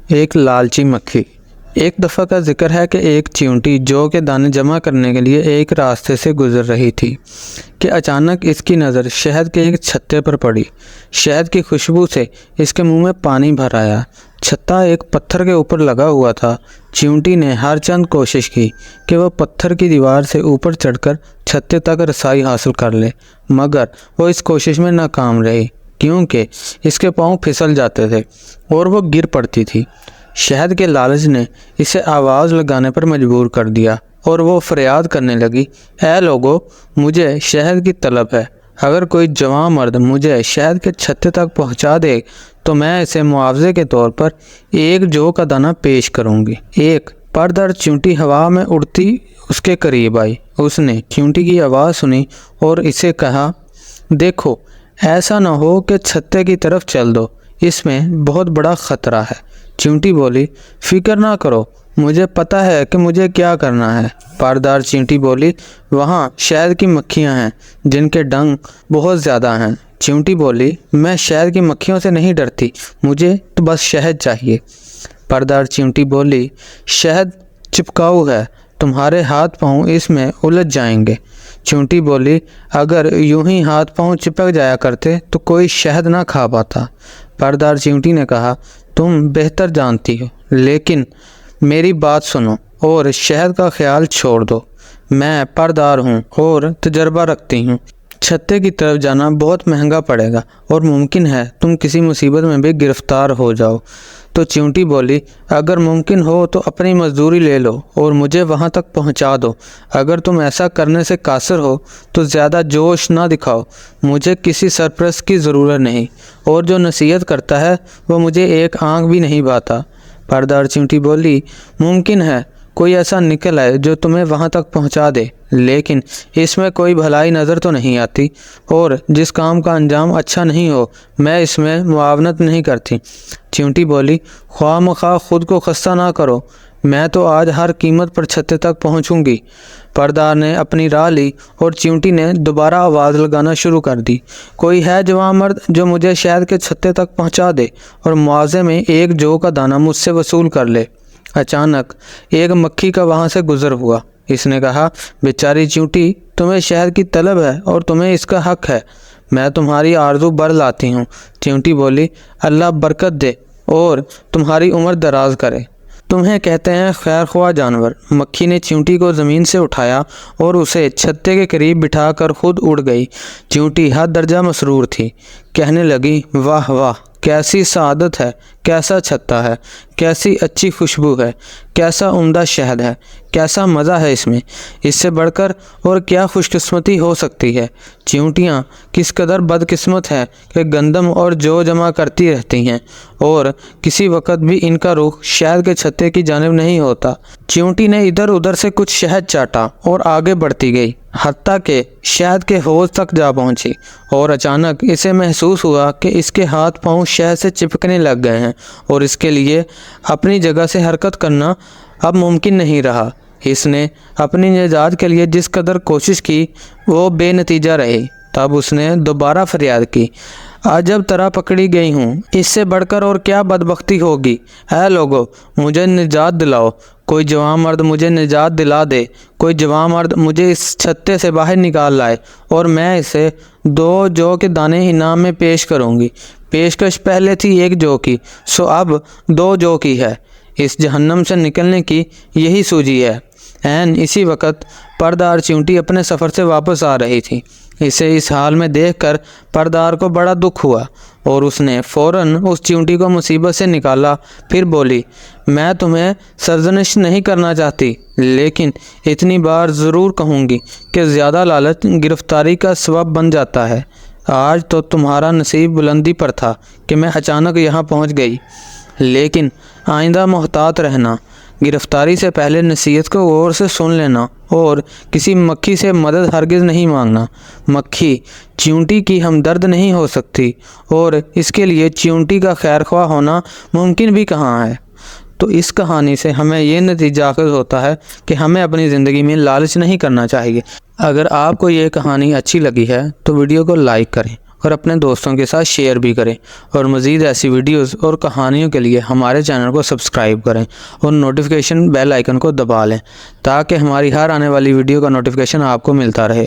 एक लालची मक्खी। एक दफ़ा का जिक्र है कि एक चींटी जौ के दाने जमा करने के लिए एक रास्ते से गुजर रही थी कि अचानक इसकी नज़र शहद के एक छत्ते पर पड़ी। शहद की खुशबू से इसके मुंह में पानी भर आया। छत्ता एक पत्थर के ऊपर लगा हुआ था। चींटी ने हर चंद कोशिश की कि वह पत्थर की दीवार से ऊपर चढ़कर छत्ते तक रसाई हासिल कर ले, मगर वो इस कोशिश में नाकाम रही क्योंकि इसके पाँव फिसल जाते थे और वो गिर पड़ती थी। शहद के लालच ने इसे आवाज़ लगाने पर मजबूर कर दिया और वो फरियाद करने लगी, ऐ लोगो, मुझे शहद की तलब है। अगर कोई जवान मर्द मुझे शहद के छत्ते तक पहुंचा दे तो मैं इसे मुआवजे के तौर पर एक जौ का दाना पेश करूंगी। एक परदर चींटी हवा में उड़ती उसके करीब आई। उसने चींटी की आवाज़ सुनी और इसे कहा, देखो, ऐसा न हो कि छत्ते की तरफ चल दो, इसमें बहुत बड़ा ख़तरा है। चींटी बोली, फिक्र ना करो, मुझे पता है कि मुझे क्या करना है। पारदार चींटी बोली, वहाँ शहद की मक्खियाँ हैं जिनके डंक बहुत ज़्यादा हैं। चींटी बोली, मैं शहद की मक्खियों से नहीं डरती, मुझे तो बस शहद चाहिए। पारदार चींटी बोली, शहद चिपकाऊ है, तुम्हारे हाथ पाँव इसमें उलझ जाएंगे। चींटी बोली, अगर यूं ही हाथ पाँव चिपक जाया करते तो कोई शहद ना खा पाता। पारदार चींटी ने कहा, तुम बेहतर जानती हो, लेकिन मेरी बात सुनो और शहद का ख्याल छोड़ दो। मैं परदार हूँ और तजर्बा रखती हूँ। छत्ते की तरफ जाना बहुत महंगा पड़ेगा और मुमकिन है तुम किसी मुसीबत में भी गिरफ्तार हो जाओ। तो चींटी बोली, अगर मुमकिन हो तो अपनी मजदूरी ले लो और मुझे वहाँ तक पहुँचा दो। अगर तुम ऐसा करने से कासिर हो तो ज़्यादा जोश ना दिखाओ, मुझे किसी सरपरस्त की ज़रूरत नहीं, और जो नसीहत करता है वो मुझे एक आँख भी नहीं भाता। परदार चींटी बोली, मुमकिन है कोई ऐसा निकल आए जो तुम्हें वहाँ तक पहुँचा दे, लेकिन इसमें कोई भलाई नज़र तो नहीं आती, और जिस काम का अंजाम अच्छा नहीं हो मैं इसमें मुआवनत नहीं करती। चींटी बोली, ख्वाह खुद को खस्ता ना करो, मैं तो आज हर कीमत पर छत्ते तक पहुँचूँगी। परदार ने अपनी राह ली और चींटी ने दोबारा आवाज़ लगाना शुरू कर दी, कोई है जवान मर्द जो मुझे शहद के छत्ते तक पहुँचा दे और मुआवजे में एक जौ का दाना मुझसे वसूल कर ले। अचानक एक मक्खी का वहाँ से गुजर हुआ। इसने कहा, बेचारी चींटी, तुम्हें शहद की तलब है और तुम्हें इसका हक है, मैं तुम्हारी आरज़ू बर लाती हूँ। चींटी बोली, अल्लाह बरकत दे और तुम्हारी उम्र दराज करे। तुम्हें कहते हैं खैर ख्वाह जानवर। मक्खी ने चींटी को ज़मीन से उठाया और उसे छत्ते के करीब बिठाकर खुद उड़ गई। चींटी हद दर्जा मसरूर थी, कहने लगी, वाह वाह, कैसी सआदत है, कैसा छत्ता है, कैसी अच्छी खुशबू है, कैसा उम्दा शहद है, कैसा मज़ा है इसमें, इससे बढ़कर और क्या खुशकिस्मती हो सकती है। चींटियाँ किस कदर बदकिस्मत है कि गंदम और जौ जमा करती रहती हैं और किसी वक्त भी इनका रुख शहद के छत्ते की जानिब नहीं होता। चींटी ने इधर उधर से कुछ शहद चाटा और आगे बढ़ती गई, हत्ता के शहद के हौज तक जा पहुंची, और अचानक इसे महसूस हुआ कि इसके हाथ पांव शहद से चिपकने लग गए हैं और इसके लिए अपनी जगह से हरकत करना अब मुमकिन नहीं रहा। इसने अपनी निजात के लिए जिस कदर कोशिश की वो बेनतीजा रही। तब उसने दोबारा फरियाद की, अजब तरह पकड़ी गई हूँ, इससे बढ़कर और क्या बदबख्ती होगी। ऐ लोगो, मुझे निजात दिलाओ, कोई जवान मर्द मुझे निजात दिला दे, कोई जवान मर्द मुझे इस छत्ते से बाहर निकाल लाए और मैं इसे 2 जौ के दाने इनाम में पेश करूँगी। पेशकश पहले थी 1 जौ की, सो अब 2 जौ की है। इस जहन्नम से निकलने की यही सूझी है। ऐन इसी वक्त परदार चींटी अपने सफ़र से वापस आ रही थी। इसे इस हाल में देखकर परदार को बड़ा दुख हुआ और उसने फ़ौरन उस चींटी को मुसीबत से निकाला। फिर बोली, मैं तुम्हें सरजनिश नहीं करना चाहती, लेकिन इतनी बार ज़रूर कहूँगी कि ज़्यादा लालच गिरफ्तारी का सबब बन जाता है। आज तो तुम्हारा नसीब बुलंदी पर था कि मैं अचानक यहाँ पहुँच गई, लेकिन आइंदा मोहतात रहना। गिरफ्तारी से पहले नसीहत को गौर से सुन लेना और किसी मक्खी से मदद हरगिज़ नहीं मांगना। मक्खी चींटी की हमदर्द नहीं हो सकती और इसके लिए चींटी का खैरख्वाह होना मुमकिन भी कहाँ है। तो इस कहानी से हमें ये नतीजा हासिल होता है कि हमें अपनी ज़िंदगी में लालच नहीं करना चाहिए। अगर आपको ये कहानी अच्छी लगी है तो वीडियो को लाइक करें اور اپنے دوستوں کے ساتھ شیئر بھی کریں، اور مزید ایسی ویڈیوز اور کہانیوں کے لیے ہمارے چینل کو سبسکرائب کریں اور نوٹیفیکیشن بیل آئیکن کو دبا لیں تاکہ ہماری ہر آنے والی ویڈیو کا نوٹیفیکیشن آپ کو ملتا رہے۔